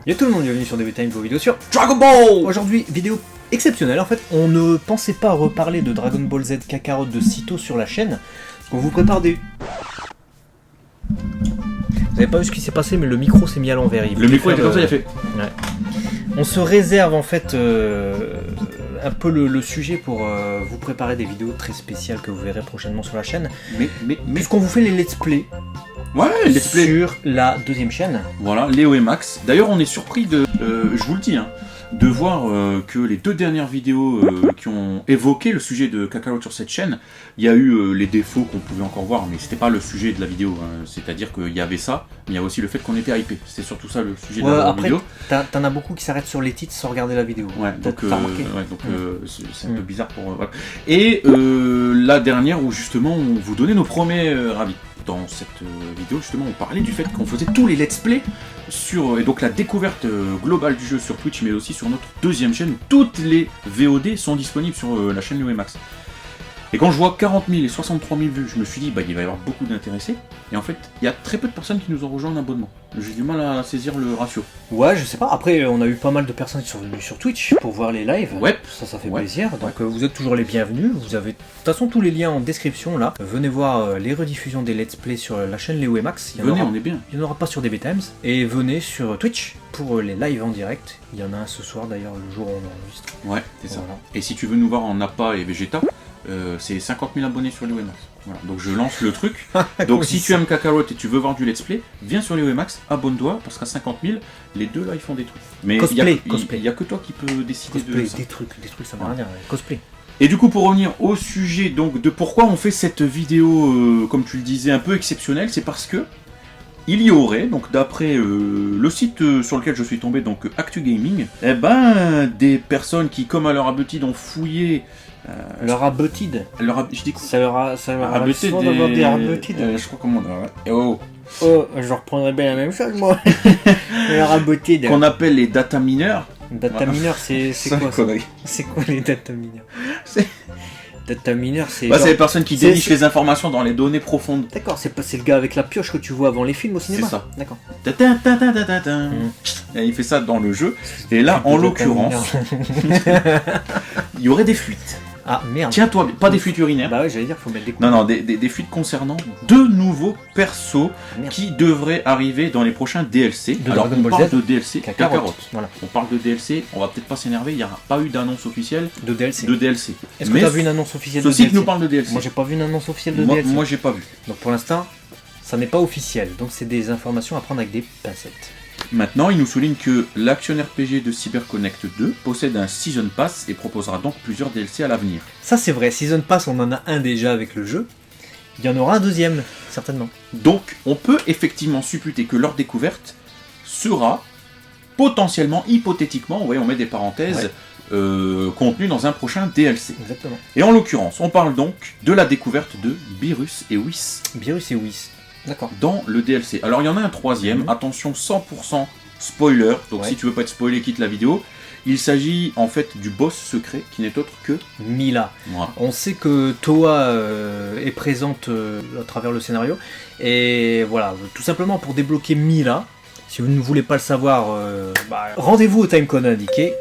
Yo tout le monde, bienvenue sur DB Time, vos vidéos sur Dragon Ball. Aujourd'hui, vidéo exceptionnelle. En fait, on ne pensait pas reparler de Dragon Ball Z Kakarot de sitôt sur la chaîne, parce qu'on vous prépare des... Vous avez pas vu ce qui s'est passé, mais le micro s'est mis à l'envers. Le micro était comme ça, il a fait... Ouais. On se réserve en fait un peu le sujet pour vous préparer des vidéos très spéciales que vous verrez prochainement sur la chaîne. Mais... Puisqu'on vous fait les let's play. Ouais, les let's play sur la deuxième chaîne. Voilà, Léo et Max. D'ailleurs, on est surpris de... je vous le dis, hein, de voir que les deux dernières vidéos qui ont évoqué le sujet de Kakarot sur cette chaîne, il y a eu les défauts qu'on pouvait encore voir, mais c'était pas le sujet de la vidéo. Hein. C'est-à-dire qu'il y avait ça, mais il y a aussi le fait qu'on était hypé. C'était surtout ça le sujet de la vidéo. T'en as beaucoup qui s'arrêtent sur les titres sans regarder la vidéo. Ouais, donc c'est un peu bizarre pour... voilà. Et la dernière où justement on vous donnait nos premiers avis. Dans cette vidéo, justement, on parlait du fait qu'on faisait tous les let's play sur, et donc la découverte globale du jeu sur Twitch, mais aussi sur notre deuxième chaîne où toutes les VOD sont disponibles sur la chaîne Léo et Max. Et quand je vois 40 000 et 63 000 vues, je me suis dit, bah, il va y avoir beaucoup d'intéressés. Et en fait, il y a très peu de personnes qui nous ont rejoint en abonnement. J'ai du mal à saisir le ratio. Ouais, je sais pas. Après, on a eu pas mal de personnes qui sont venues sur Twitch pour voir les lives. Ouais. Ça fait plaisir. Donc, vous êtes toujours les bienvenus. Vous avez de toute façon tous les liens en description là. Venez voir les rediffusions des let's play sur la chaîne Léo et Max. Venez, on est bien. Il n'y en aura pas sur DB Times. Et venez sur Twitch pour les lives en direct. Il y en a un ce soir d'ailleurs, le jour où on enregistre. Ouais, c'est ça. Voilà. Et si tu veux nous voir en Appa et Vegeta, c'est 50 000 abonnés sur Léo et Max. Voilà. Donc je lance le truc. Donc si tu aimes Kakarot et tu veux voir du let's play, viens sur Léo et Max, abonne-toi, parce qu'à 50 000, les deux là ils font des trucs. Mais cosplay. Il n'y a que toi qui peux décider cosplay, de ça. Des trucs ça veut rien dire. Cosplay. Et du coup, pour revenir au sujet donc de pourquoi on fait cette vidéo, comme tu le disais, un peu exceptionnelle, c'est parce que il y aurait, donc d'après le site sur lequel je suis tombé, donc Actu Gaming, eh ben, des personnes qui, comme à leur habitude, ont fouillé... leur abotide. Je dis quoi? Ça leur a souvent d'avoir des abotides. Je crois comment on a... Oh, je reprendrais bien la même chose, moi. Leur abotide. Qu'on appelle les data mineurs. Data mineurs, c'est quoi ça? C'est quoi les data mineurs? Data mineur, c'est. Bah, c'est les personnes qui dénichent les informations dans les données profondes. D'accord, c'est le gars avec la pioche que tu vois avant les films au cinéma. C'est ça. D'accord. Et il fait ça dans le jeu. Et là, en l'occurrence, il y aurait des fuites. Ah merde. Tiens-toi, pas des fuites urinaires. Bah ouais, j'allais dire, faut mettre des coups. Non, des fuites concernant deux nouveaux persos qui devraient arriver dans les prochains DLC. Alors, on parle de DLC Kakarot. Voilà. On parle de DLC, on va peut-être pas s'énerver, il n'y a pas eu d'annonce officielle de DLC. Est-ce que tu as vu une annonce officielle de DLC? Ceci nous parle de DLC. Moi, j'ai pas vu une annonce officielle de DLC. Moi, j'ai pas vu. Donc pour l'instant, ça n'est pas officiel. Donc c'est des informations à prendre avec des pincettes. Maintenant, il nous souligne que l'action RPG de CyberConnect 2 possède un Season Pass et proposera donc plusieurs DLC à l'avenir. Ça c'est vrai, Season Pass on en a un déjà avec le jeu, il y en aura un deuxième, certainement. Donc on peut effectivement supputer que leur découverte sera potentiellement, hypothétiquement, on met des parenthèses, contenue dans un prochain DLC. Exactement. Et en l'occurrence, on parle donc de la découverte de Beerus et Whis. Beerus et Whis. D'accord. Dans le DLC. Alors il y en a un troisième, attention 100% spoiler, donc si tu veux pas être spoilé, quitte la vidéo. Il s'agit en fait du boss secret qui n'est autre que Mila. Voilà. On sait que Toa est présente à travers le scénario, et voilà, tout simplement pour débloquer Mila, si vous ne voulez pas le savoir, rendez-vous au timecode indiqué.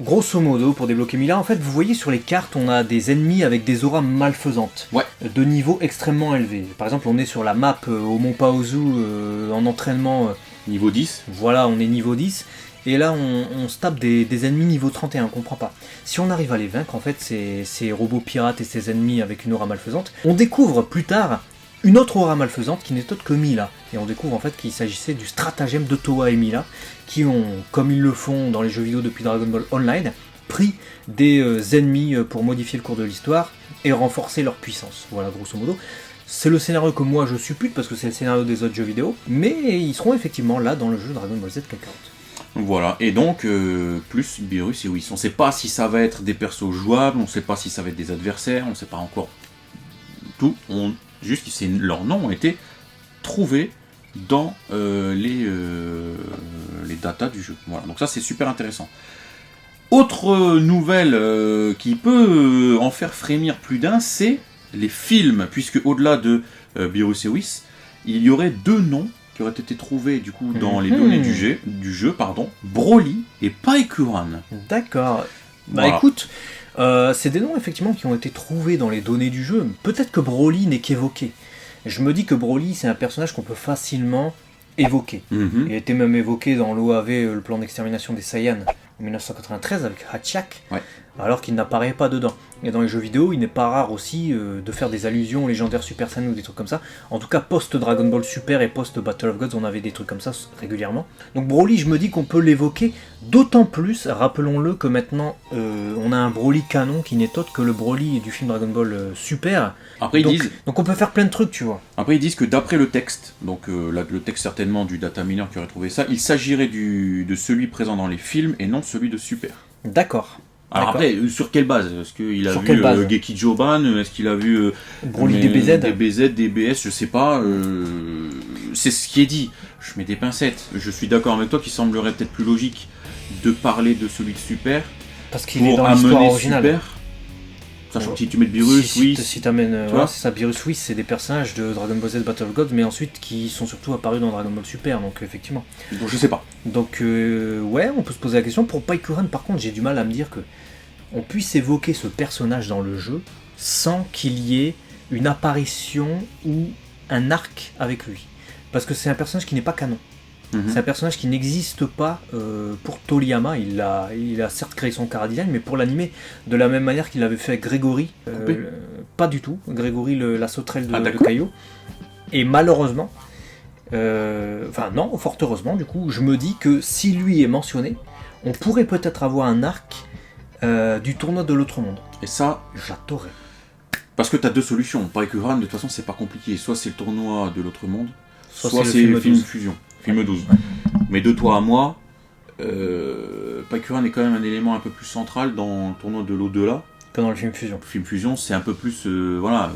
Grosso modo, pour débloquer Mila, en fait, vous voyez sur les cartes, on a des ennemis avec des auras malfaisantes, de niveau extrêmement élevé. Par exemple, on est sur la map au Mont Paozu en entraînement. Niveau 10. Voilà, on est niveau 10. Et là, on se tape des ennemis niveau 31, on comprend pas. Si on arrive à les vaincre, en fait, ces robots pirates et ces ennemis avec une aura malfaisante, on découvre plus tard une autre aura malfaisante qui n'est autre que Mila. Et on découvre en fait qu'il s'agissait du stratagème de Toa et Mila, qui ont, comme ils le font dans les jeux vidéo depuis Dragon Ball Online, pris des ennemis pour modifier le cours de l'histoire et renforcer leur puissance. Voilà, grosso modo. C'est le scénario que moi je suppute, parce que c'est le scénario des autres jeux vidéo, mais ils seront effectivement là dans le jeu Dragon Ball Z Kakarot. Voilà, et donc, plus Beerus et Whis. On ne sait pas si ça va être des persos jouables, on ne sait pas si ça va être des adversaires, on ne sait pas encore tout. Juste, leurs noms ont été trouvés dans les datas du jeu. Voilà, donc ça c'est super intéressant. Autre nouvelle qui peut en faire frémir plus d'un, c'est les films, puisque au-delà de Beerus et Whis, il y aurait deux noms qui auraient été trouvés du coup dans les données du jeu, Broly et Paikuran. D'accord. Bah Voilà. écoute, c'est des noms effectivement qui ont été trouvés dans les données du jeu. Peut-être que Broly n'est qu'évoqué. Je me dis que Broly, c'est un personnage qu'on peut facilement évoquer. Mhm. Il a été même évoqué dans l'OAV, le plan d'extermination des Saiyans, en 1993 avec Hatchak, Ouais. alors qu'il n'apparaît pas dedans. Et dans les jeux vidéo, il n'est pas rare aussi de faire des allusions aux légendaires Super Saiyan ou des trucs comme ça. En tout cas, post-Dragon Ball Super et post-Battle of Gods, on avait des trucs comme ça régulièrement. Donc Broly, je me dis qu'on peut l'évoquer, d'autant plus, rappelons-le, que maintenant, on a un Broly canon qui n'est autre que le Broly du film Dragon Ball Super. Après, Donc on peut faire plein de trucs, tu vois. ils disent que d'après le texte, donc le texte certainement du data miner qui aurait trouvé ça, il s'agirait de celui présent dans les films et non celui de Super. D'accord. Alors D'accord. après, sur quelle base? Est-ce qu'il a Sur vu quelle base Geki Joban? Est-ce qu'il a vu Broly DBZ? DBZ, DBS, je sais pas. C'est ce qui est dit. Je mets des pincettes. Je suis d'accord avec toi qu'il semblerait peut-être plus logique de parler de celui de Super Parce qu'il est pour dans l'histoire amener originale. Super. Sachant que si tu mets Beerus, oui. Si t'amènes, tu vois c'est ça, Beerus, oui, c'est des personnages de Dragon Ball Z Battle of Gods, mais ensuite qui sont surtout apparus dans Dragon Ball Super, donc effectivement. Donc je sais pas. Donc ouais, on peut se poser la question. Pour Paikuran, par contre, j'ai du mal à me dire que on puisse évoquer ce personnage dans le jeu sans qu'il y ait une apparition ou un arc avec lui. Parce que c'est un personnage qui n'est pas canon. Mhm. C'est un personnage qui n'existe pas pour Toriyama. Il a certes créé son chara-design, mais pour l'animer, de la même manière qu'il l'avait fait avec Grégory. Pas du tout. Grégory, la sauterelle de Caillou. Et malheureusement, enfin non, fort heureusement, du coup, je me dis que si lui est mentionné, on pourrait peut-être avoir un arc du tournoi de l'autre monde. Et ça, j'adorerais. Parce que t'as deux solutions. Paikuran, de toute façon, c'est pas compliqué. Soit c'est le tournoi de l'autre monde, soit c'est le film Fusion. Film 12. Ouais. Mais de toi à moi, Paikuran est quand même un élément un peu plus central dans le tournoi de l'au-delà. Que dans le film Fusion. Le film Fusion, c'est un peu plus. Voilà.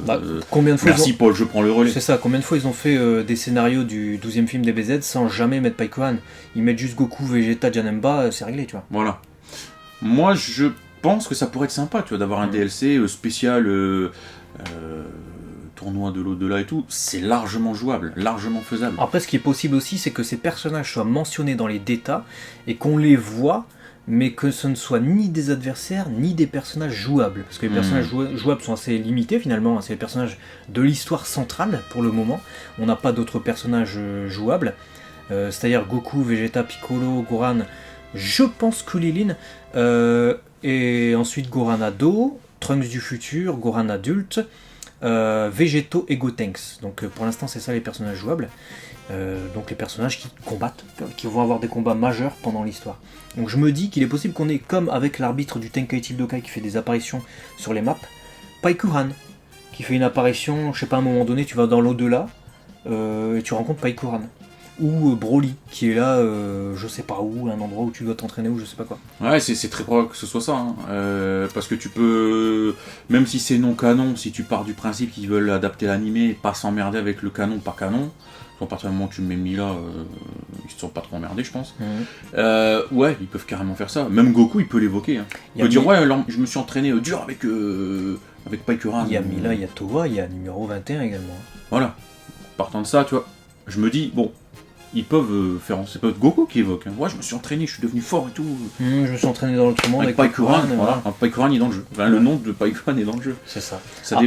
Combien de fois merci Paul, je prends le relais. C'est ça, combien de fois ils ont fait des scénarios du 12e film DBZ sans jamais mettre Paikuran. Ils mettent juste Goku, Vegeta, Janemba, c'est réglé, tu vois. Voilà. Moi, je pense que ça pourrait être sympa, tu vois, d'avoir un DLC spécial. Tournoi de l'au-delà et tout, c'est largement jouable, largement faisable. Après, ce qui est possible aussi, c'est que ces personnages soient mentionnés dans les datas et qu'on les voit, mais que ce ne soit ni des adversaires ni des personnages jouables. Parce que les personnages jouables sont assez limités finalement, c'est les personnages de l'histoire centrale pour le moment. On n'a pas d'autres personnages jouables, c'est-à-dire Goku, Vegeta, Piccolo, Goran, je pense Krillin, et ensuite Goran ado, Trunks du futur, Goran adulte. Végétaux et Gotenks. Donc pour l'instant c'est ça les personnages jouables. Donc les personnages qui combattent, qui vont avoir des combats majeurs pendant l'histoire. Donc je me dis qu'il est possible qu'on ait, comme avec l'arbitre du Tenkaichi Budokai qui fait des apparitions sur les maps, Paikuran qui fait une apparition, je sais pas, à un moment donné tu vas dans l'au-delà et tu rencontres Paikuran. Ou Broly qui est là, je sais pas où, un endroit où tu dois t'entraîner ou je sais pas quoi. Ouais, c'est très probable que ce soit ça, hein. Parce que tu peux, même si c'est non canon, si tu pars du principe qu'ils veulent adapter l'animé et pas s'emmerder avec le canon, pas canon, à partir du moment où tu le mets mis là, ils se sont pas trop emmerdés, je pense. Ouais, ils peuvent carrément faire ça. Même Goku, il peut l'évoquer. Hein. Il peut dire, ouais, alors, je me suis entraîné dur avec Paikuran. Il y a Mila, il y a Towa, il y a numéro 21 également. Voilà. Partant de ça, tu vois, je me dis, bon, ils peuvent faire, c'est pas Goku qui évoque. Hein. Ouais, je me suis entraîné, je suis devenu fort et tout. Je me suis entraîné dans l'autre monde avec Paikuran. Voilà. Paikuran est dans le jeu. Enfin, le nom de Paikuran est dans le jeu. C'est ça. Ça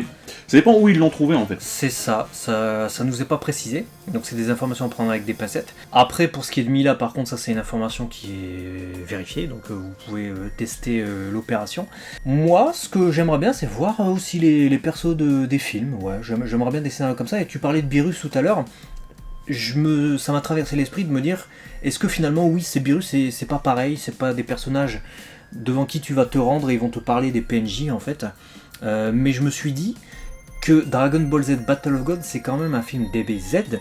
dépend où ils l'ont trouvé en fait. C'est ça nous est pas précisé. Donc c'est des informations à prendre avec des pincettes. Après, pour ce qui est de Mila, par contre, ça c'est une information qui est vérifiée. Donc vous pouvez tester l'opération. Moi, ce que j'aimerais bien, c'est voir aussi les persos des films. Ouais, j'aimerais bien des scénarios comme ça. Et tu parlais de Beerus tout à l'heure. Ça m'a traversé l'esprit de me dire, est-ce que finalement, oui, c'est Beerus, c'est pas pareil, c'est pas des personnages devant qui tu vas te rendre et ils vont te parler des PNJ en fait. Mais je me suis dit que Dragon Ball Z Battle of Gods, c'est quand même un film DBZ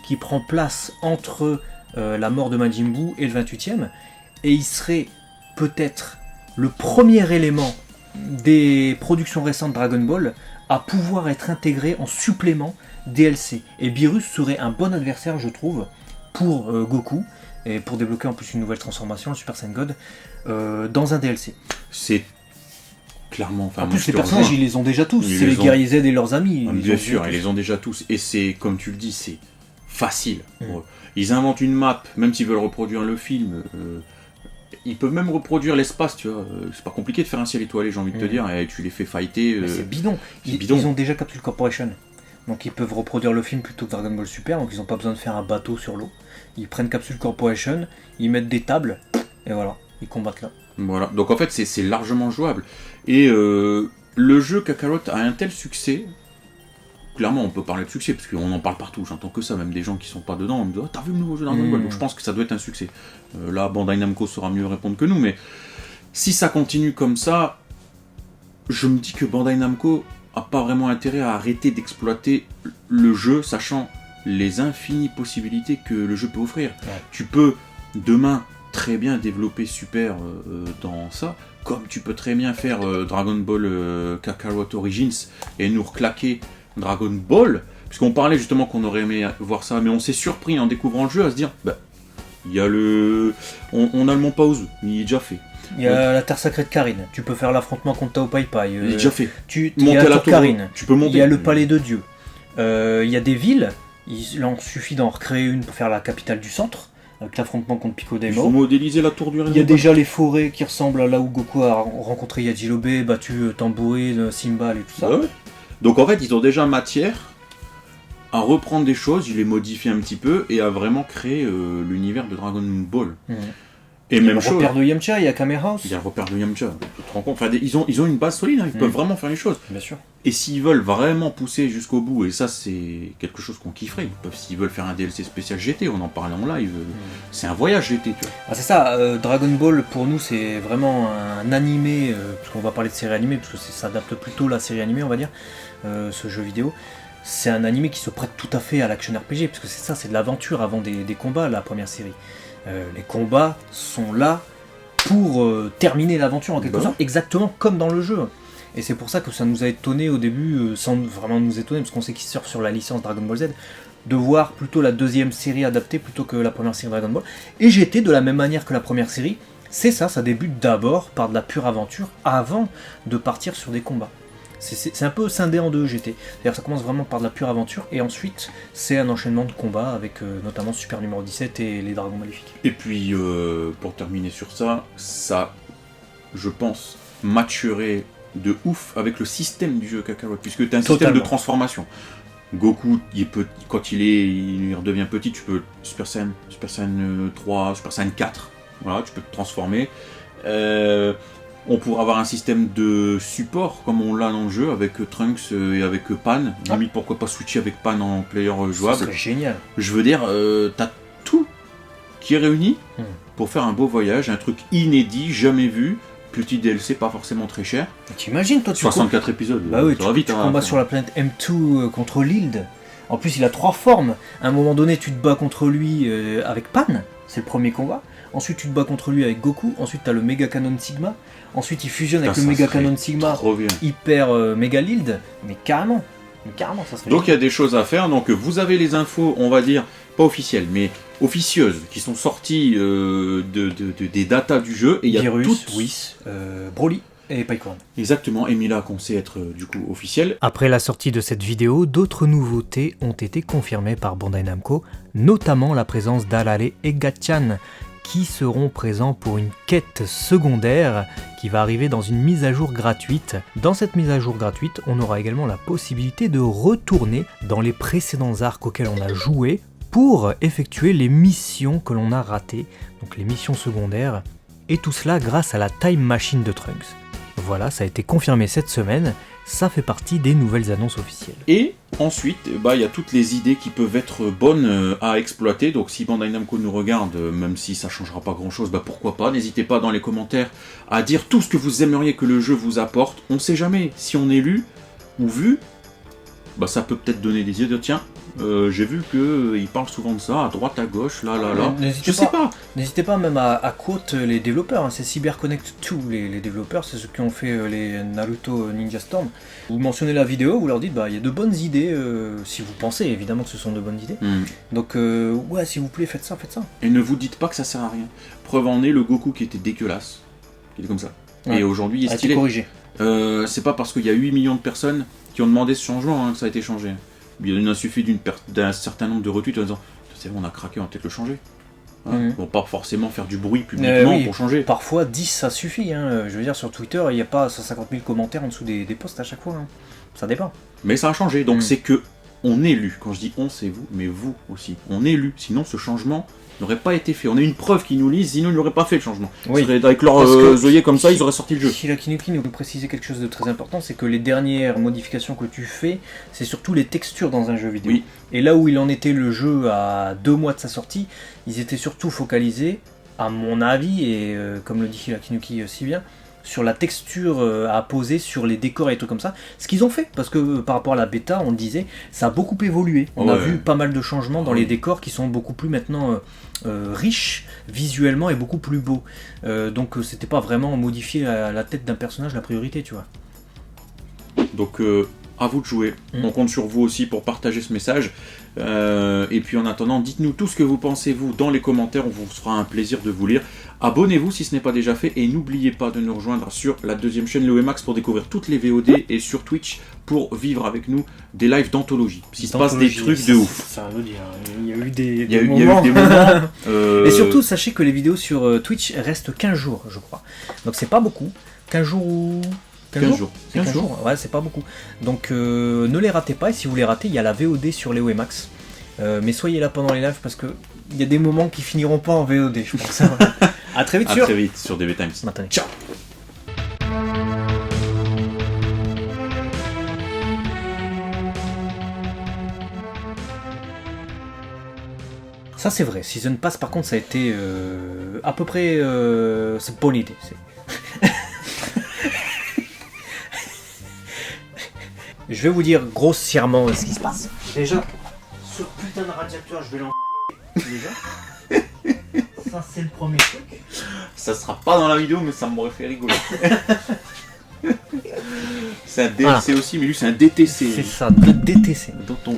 qui prend place entre la mort de Majin Buu et le 28e, et il serait peut-être le premier élément des productions récentes Dragon Ball à pouvoir être intégré en supplément DLC. Et Beerus serait un bon adversaire, je trouve, pour Goku, et pour débloquer en plus une nouvelle transformation, le Super Saiyan God, dans un DLC. C'est clairement... Enfin, en plus, les personnages, ils les ont déjà tous. C'est les guerriers Z et leurs amis. Bien sûr, ils les ont déjà tous. Et c'est, comme tu le dis, c'est facile pour eux. Ils inventent une map, même s'ils veulent reproduire le film, ils peuvent même reproduire l'espace, tu vois. C'est pas compliqué de faire un ciel étoilé, j'ai envie de te dire, et tu les fais fighter. Mais c'est bidon. Ils ont déjà Capsule Corporation. Donc ils peuvent reproduire le film plutôt que Dragon Ball Super, donc ils n'ont pas besoin de faire un bateau sur l'eau. Ils prennent Capsule Corporation, ils mettent des tables, et voilà, ils combattent là. Voilà, donc en fait c'est largement jouable. Et le jeu Kakarot a un tel succès, clairement on peut parler de succès, parce qu'on en parle partout, j'entends que ça, même des gens qui sont pas dedans, on me dit « Oh, t'as vu le nouveau jeu Dragon Ball ?» Donc je pense que ça doit être un succès. Là, Bandai Namco saura mieux répondre que nous, mais si ça continue comme ça, je me dis que Bandai Namco a pas vraiment intérêt à arrêter d'exploiter le jeu, sachant les infinies possibilités que le jeu peut offrir. Ouais. Tu peux demain très bien développer Super dans ça, comme tu peux très bien faire Dragon Ball Kakarot Origins et nous reclaquer Dragon Ball, puisqu'on parlait justement qu'on aurait aimé voir ça, mais on s'est surpris en découvrant le jeu à se dire, bah, il y a le... On a le Mont Paozu, il est déjà fait. Il y a la Terre Sacrée de Karine, tu peux faire l'affrontement contre Tao Pai Pai. Il est déjà fait. Il y a la Tour Karine, tu peux monter. Il y a le Palais de Dieu. Il y a des villes, il en suffit d'en recréer une pour faire la capitale du centre, avec l'affrontement contre Piccolo Il Daimao. faut modéliser la tour du réseau. Il y a déjà les forêts qui ressemblent à là où Goku a rencontré Yajirobe, battu Tambourine, Simbal et tout ça. Ouais. Donc en fait, ils ont déjà matière à reprendre des choses, ils les modifient un petit peu et à vraiment créer l'univers de Dragon Ball. Et il y a même le chose. repère de Yamcha, il y a Kamehouse. Il y a le repère de Yamcha. Tu te rends compte, enfin, ils ont une base solide, hein, ils peuvent vraiment faire les choses. Bien sûr. Et s'ils veulent vraiment pousser jusqu'au bout, et ça c'est quelque chose qu'on kifferait, ils peuvent, s'ils veulent faire un DLC spécial GT, on en parlait en live, c'est un voyage GT, tu vois. Ah, c'est ça, Dragon Ball pour nous c'est vraiment un animé, parce qu'on va parler de série animée, parce que ça s'adapte plutôt à la série animée on va dire, ce jeu vidéo. C'est un animé qui se prête tout à fait à l'action RPG, parce que c'est ça, c'est de l'aventure avant des combats, la première série. Les combats sont là pour terminer l'aventure en quelque sorte, exactement comme dans le jeu. Et c'est pour ça que ça nous a étonné au début, sans vraiment nous étonner, parce qu'on sait qu'ils surfent sur la licence Dragon Ball Z, de voir plutôt la deuxième série adaptée plutôt que la première série Dragon Ball. Et GT, de la même manière que la première série, c'est ça, ça débute d'abord par de la pure aventure avant de partir sur des combats. C'est un peu scindé en deux GT, c'est-à-dire ça commence vraiment par de la pure aventure et ensuite c'est un enchaînement de combats avec notamment Super numéro 17 et les Dragons Maléfiques. Et puis pour terminer sur ça, je pense, matcherait de ouf avec le système du jeu Kakarot, puisque tu as un système de transformation. Goku, quand il redevient petit, tu peux Super Saiyan 3, Super Saiyan 4, voilà, tu peux te transformer. On pourra avoir un système de support comme on l'a dans le jeu avec Trunks et avec Pan. Limite, pourquoi pas switcher avec Pan en player jouable. Ce serait génial. Je veux dire, t'as tout qui est réuni pour faire un beau voyage, un truc inédit, jamais vu. Petit DLC, pas forcément très cher. T'imagines, toi, 64 épisodes. Bah oui, tu combats sur la planète M2 contre Lild. En plus, il a 3 formes. À un moment donné, tu te bats contre lui avec Pan, c'est le premier combat. Ensuite, tu te bats contre lui avec Goku. Ensuite, tu as le Mega Canon Sigma. Ensuite, il fusionne avec le Mega Canon Sigma. Hyper Mega Lild. Mais carrément, ça serait. Donc, il y a des choses à faire. Donc, vous avez les infos, on va dire, pas officielles, mais officieuses, qui sont sorties des datas du jeu. Et il y a Virus, Whis, Broly et Pycorn. Exactement, et Mila qu'on sait être du coup officielle. Après la sortie de cette vidéo, d'autres nouveautés ont été confirmées par Bandai Namco, notamment la présence d'Alale et Gatchan, qui seront présents pour une quête secondaire qui va arriver dans une mise à jour gratuite. Dans cette mise à jour gratuite, on aura également la possibilité de retourner dans les précédents arcs auxquels on a joué pour effectuer les missions que l'on a ratées, donc les missions secondaires, et tout cela grâce à la Time Machine de Trunks. Voilà, ça a été confirmé cette semaine, ça fait partie des nouvelles annonces officielles. Et ensuite, il y a toutes les idées qui peuvent être bonnes à exploiter, donc si Bandai Namco nous regarde, même si ça changera pas grand chose, pourquoi pas, n'hésitez pas dans les commentaires à dire tout ce que vous aimeriez que le jeu vous apporte, on sait jamais, si on est lu ou vu, ça peut peut-être donner des idées de tiens, j'ai vu qu'il parle souvent de ça, à droite, à gauche, là. Je sais pas. N'hésitez pas même à quote les développeurs, hein. C'est CyberConnect 2, les développeurs, c'est ceux qui ont fait les Naruto Ninja Storm. Vous mentionnez la vidéo, vous leur dites, il y a de bonnes idées, si vous pensez évidemment que ce sont de bonnes idées. Donc, ouais, s'il vous plaît, faites ça. Et ne vous dites pas que ça sert à rien. Preuve en est, le Goku qui était dégueulasse, qui était comme ça. Ouais. Et aujourd'hui, il est stylé. Corrigé. C'est pas parce qu'il y a 8 millions de personnes qui ont demandé ce changement que ça a été changé. Il suffit d'un certain nombre de retweets en disant c'est bon, on a craqué, on va peut-être le changer. Hein, Bon, pas forcément faire du bruit publiquement oui, pour changer. Parfois 10 ça suffit, hein. Je veux dire sur Twitter il n'y a pas 150 000 commentaires en dessous des posts à chaque fois, hein. Ça dépend. Mais ça a changé, donc c'est que on est lu. Quand je dis on, c'est vous, mais vous aussi. On est lu, sinon ce changement n'aurait pas été fait. On a une preuve qu'ils nous lisent, sinon ils n'auraient pas fait le changement. Oui. Avec leurs œillets comme ça, ils auraient sorti le jeu. Hilakinuki nous précisait quelque chose de très important, c'est que les dernières modifications que tu fais, c'est surtout les textures dans un jeu vidéo. Oui. Et là où il en était le jeu à 2 mois de sa sortie, ils étaient surtout focalisés, à mon avis, et comme le dit Hilakinuki si bien, sur la texture à poser sur les décors et des trucs comme ça. Ce qu'ils ont fait, parce que par rapport à la bêta, on le disait, ça a beaucoup évolué. On a vu pas mal de changements dans les décors qui sont beaucoup plus maintenant riches visuellement et beaucoup plus beaux. Donc c'était pas vraiment modifier la tête d'un personnage la priorité, tu vois. Donc à vous de jouer. On compte sur vous aussi pour partager ce message. Et puis en attendant, dites-nous tout ce que vous pensez vous dans les commentaires, on vous fera un plaisir de vous lire. Abonnez-vous si ce n'est pas déjà fait et n'oubliez pas de nous rejoindre sur la deuxième chaîne Loemax pour découvrir toutes les VOD et sur Twitch pour vivre avec nous des lives d'anthologie. Il se passe des trucs de ouf. Ça veut dire, il y a eu des Il y a eu moments. des moments. Et surtout, sachez que les vidéos sur Twitch restent 15 jours, je crois. Donc c'est pas beaucoup. 15 jours ou... 15 jours. C'est 15 jours. Ouais, c'est pas beaucoup. Donc ne les ratez pas, et si vous les ratez, il y a la VOD sur les Loemax. Mais soyez là pendant les lives parce que il y a des moments qui finiront pas en VOD, je pense. A très vite à très vite sur DB Times. Maintenant. Ciao. Ça c'est vrai, Season Pass par contre ça a été à peu près... c'est une bonne idée. Je vais vous dire grossièrement ce qui se passe. Déjà, ce putain de radiateur je vais l'en... Déjà. Ça c'est le premier truc. Ça sera pas dans la vidéo mais ça m'aurait fait rigoler. C'est un DLC aussi mais lui c'est un DTC. C'est ça, DTC. Dont on